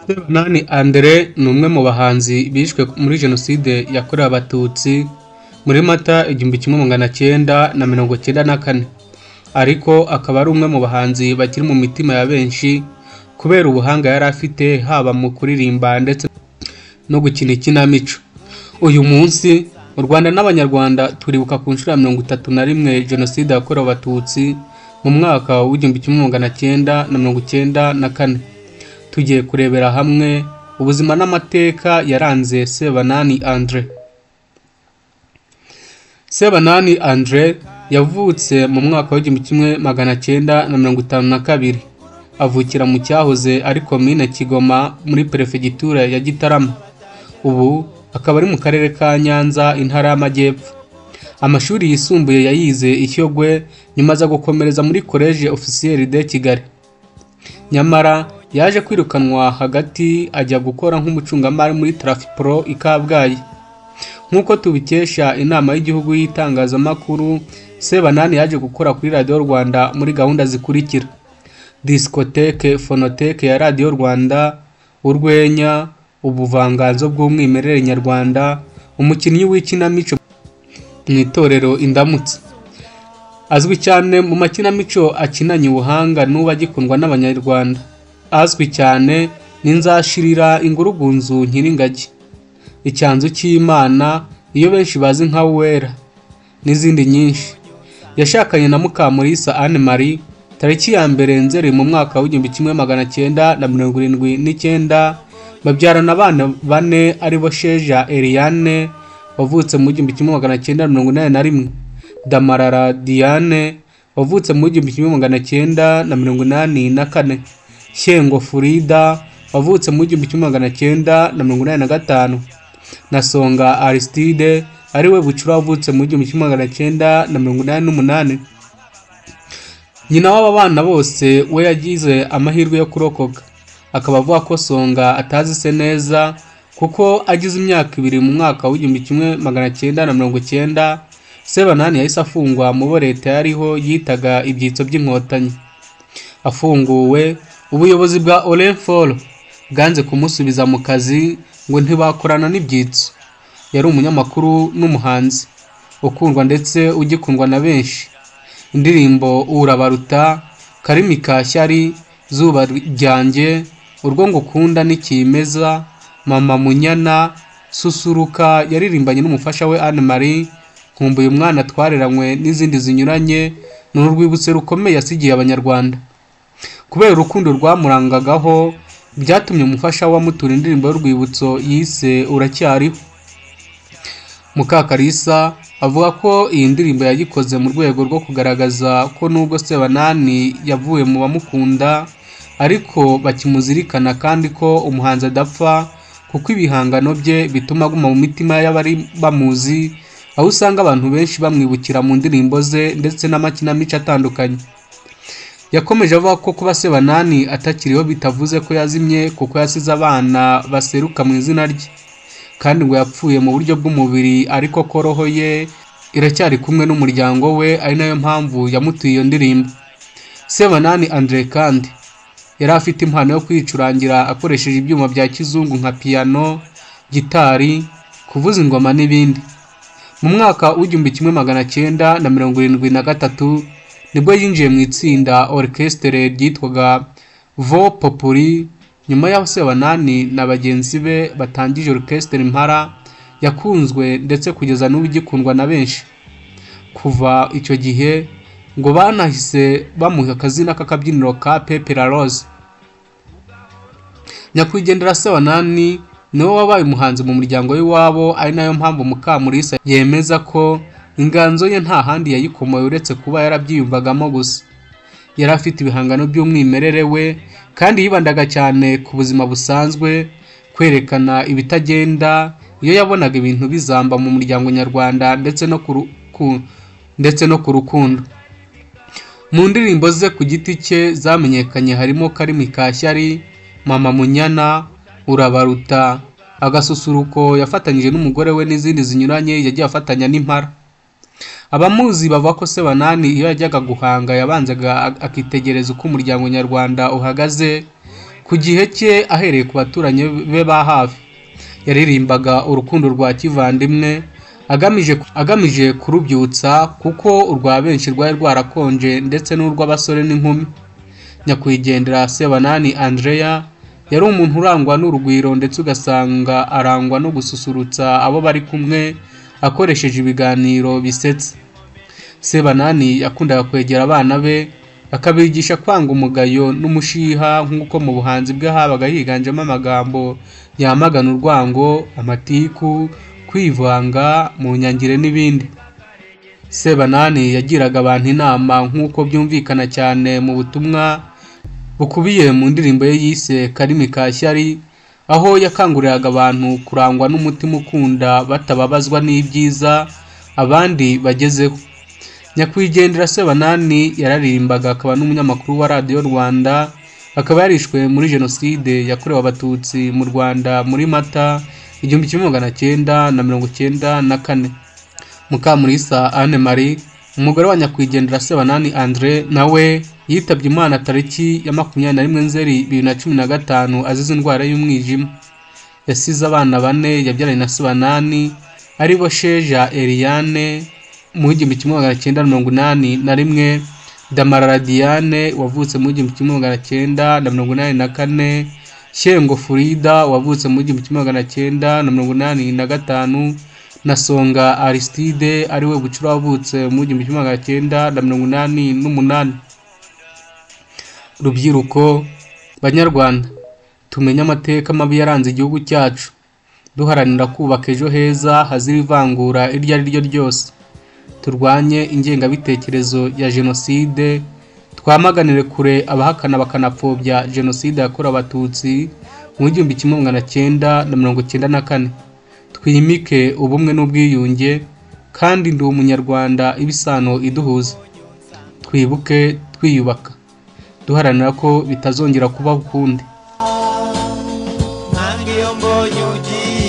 Sebanani Andre ni umwe mu bahanzi bishwe muri Jenoside yakorewe Abatutsi muri Mata 1994, ariko akaba ari umwe mu bahanzi bakiri mu mitima ya benshi kubera ubuhanga yari afite haba mu kuririmba ndetse no gukina ikinamico. Uyu munsi u Rwanda n'Abanyarwanda turibuka ku nshuro ya 31 Jenoside yakorewe Abatutsi mu mwaka wa 1994. Tugiye kurebera hamwe ubuzima n'amateka yaranze Sebanani Andre. Sebanani Andre yavutse mu mwaka wa 1952, avukira mu cyahoze ari komine Kigoma muri perefegitura ya Gitarama, ubu akaba ari mu karere ka Nyanza, intara y'Amajyepfo. Amashuri yisumbuye yayize Ishyogwe, nyuma aza gukomereza muri Collège Officiel de Kigali. Nyamara yaje kwirukanwa hagati ajya gukora nk'umucungamari muri Trafipro i Kabgayi. Nk'uko tubikesha inama y'igihugu y'itangazamakuru, Sebanani yaje gukora kuri Radio Rwanda muri gahunda zikurikira: Discothèque Phonothèque ya Radio Rwanda, urwenya, ubuvanganzo bw'umwimerere nyarwanda, umukinnyi w'ikinamico mu itorero Indamutsa. Azwi cyane mu makinamico akinanye ubuhanga n'ubu agikundwa n'Abanyarwanda. Azwi cyane n'Inzashirira, Ingurugunzu, Nyiringagi, Icyanzu cy'Imana, iyo benshi bazi nka Uwera, n'izindi nyinshi. Yashakanye na Mukamurisa Anne Marie tariki ya 1 Nzeri mu mwaka wa 1979, babyarana abana 4 aribo Sheja Eliane wavutse mu 1981, Damarara Diane wavutse mu 1984, Shengo Frida wavutse mu 1985, na Songa Aristide ariwe Bucura wavutse mu 1988. Nyina w'aba bana bose we yagize amahirwe yo kurokoka, akaba avuga ko Songa atazi se neza kuko agize imyaka 2 mu mwaka wa 1990, Sebanani yahise afungwa mu bo leta yariho yitaga ibyitso by'inkotanyi. Afunguwe, ubuyobozi bwa Olenforo bwanze kumusubiza mu kazi ngo ntibakorana n'ibyitso. Yari umunyamakuru n'umuhanzi ukundwa ndetse ugikundwa na benshi. Indirimbo Urabaruta, Karimi ka Shyari, Zuba ryanjye, Urwo ngukunda n'Ikimeza, Mama Munyana, Susuruka yaririmbanye n'umufasha we Anne Marie, Nkumbuye umwana twareranywe n'izindi zinyuranye. Ni urwibutso rukomeye yasigiye Abanyarwanda. Kubera urukundo rwamurangagaho byatumye umufasha we amutura indirimbo y'urwibutso yise Uracyariho. Mukakarisa avuga ko iyi ndirimbo yagikoze mu rwego rwo kugaragaza ko nubwo Sebanani yavuye mu bamukunda ariko bakimuzirikana, kandi ko umuhanzi adapfa kuko ibihangano bye bituma aguma mu mitima y'abari bamuzi, aho usanga abantu benshi bamwibukira mu ndirimbo ze ndetse n'amakinamico atandukanye. Yakomeje avuga ko kuba Sebanani atakiriho bitavuze ko yazimye, kuko yasize abana baseruka mu izina rye, kandi ngo yapfuye mu buryo bw'umubiri ariko ko roho ye iracyari kumwe n'umuryango we, ari nayo mpamvu yamutuye iyo ndirimbo. Sebanani Andre kandi yari afite impano yo kwicurangira akoresheje ibyuma bya kizungu nka piano, gitari, kuvuza ingoma n'ibindi. Mu mwaka wa 1973 nibwo yinjiye mu itsinda orchestre ryitwaga Vo Populi. Nyuma y'aho Sebanani na bagenzi be batangije orchestre Impara, yakunzwe ndetse kugeza n'ubu igikundwa na benshi. Kuva icyo gihe ngo banahise bamuha akazina k'akabyiniro ka Pepe la Rose. Nyakwigendera Sebanani niwe wabaye umuhanzi mu muryango w'iwabo, ari nayo mpamvu Mukamurisa yemeza ko inganzo ye nta handi yayikomoye uretse kuba yarabyiyumvagamo gusa. Yari afite ibihangano by'umwimerere we, kandi yibandaga cyane ku buzima busanzwe, kwerekana ibitagenda iyo yabonaga ibintu bizamba mu muryango nyarwanda ndetse no ku rukundo. Mu ndirimbo ze ku giti cye zamenyekanye harimo Karimi ka Shyari, Mama Munyana, Urabaruta, Agasusuruko yafatanyije n'umugore we n'izindi zinyuranye yagiye afatanya n'Impara. Abamuzi bavuga ko Sebanani iyo yajyaga guhanga yabanzaga akitegereza uko umuryango nyarwanda uhagaze, ku gihe cye ahereye ku baturanyi be ba hafi. Yaririmbaga urukundo rwa kivandimwe agamije kurubyutsa kuko urwa benshi rwari rwarakonje ndetse n'urw'abasore n'inkumi. Nyakwigendera Sebanani Andrea yari umuntu urangwa n'urugwiro ndetse ugasanga arangwa no gususurutsa abo bari kumwe akoresheje ibiganiro bisetsa. Sebanani yakundaga kwegera abana be akabigisha kwanga umugayo n'umushiha, nk'uko mu buhanzi bwe habaga higanjemo amagambo yamagana urwango, amatiku, kwivanga mu nyangire n'ibindi. Sebanani yagiraga abantu inama nk'uko byumvikana cyane mu butumwa bukubiye mu ndirimbo ye yise Karimi ka Shyari, aho yakanguriraga abantu kurangwa n'umutima ukunda batababazwa n'ibyiza abandi bagezeho. Nyakwigendera Sebanani yararirimbaga akaba n'umunyamakuru wa Radio Rwanda, akaba yarishwe muri Jenoside yakorewe Abatutsi mu Rwanda muri Mata 1994. Mukamurisa Anne Marie, umugore wa nyakwigendera Sebanani Andre, nawe yitabye Imana tariki ya 21 Nzeri 2015 azize indwara y'umwijima. Yasize abana 4 yabyaranye na Sebanani, ari bo Sheja Eliane mu 1981, Damarara Diane wavutse mu 1984, Shengo Frida wavutse mu 1985, na Songa Aristide ari we Bucura wavutse mu 1988. Rubyiruko Banyarwanda, tumenye amateka mabi yaranze igihugu cyacu, duharanira kubaka ejo heza hazira ivangura iryo ari ryo ryose. Turwanye ingengabitekerezo ya Jenoside, twamaganire kure abahakana bakanapfobya Jenoside yakorewe Abatutsi mu 1994. Twimike ubumwe n'ubwiyunge, kandi ndi umunyarwanda ibisano iduhuza. Twibuke twiyubaka, duharanira ko bitazongera kubaho ukundi. Nange yo mbonye ugiye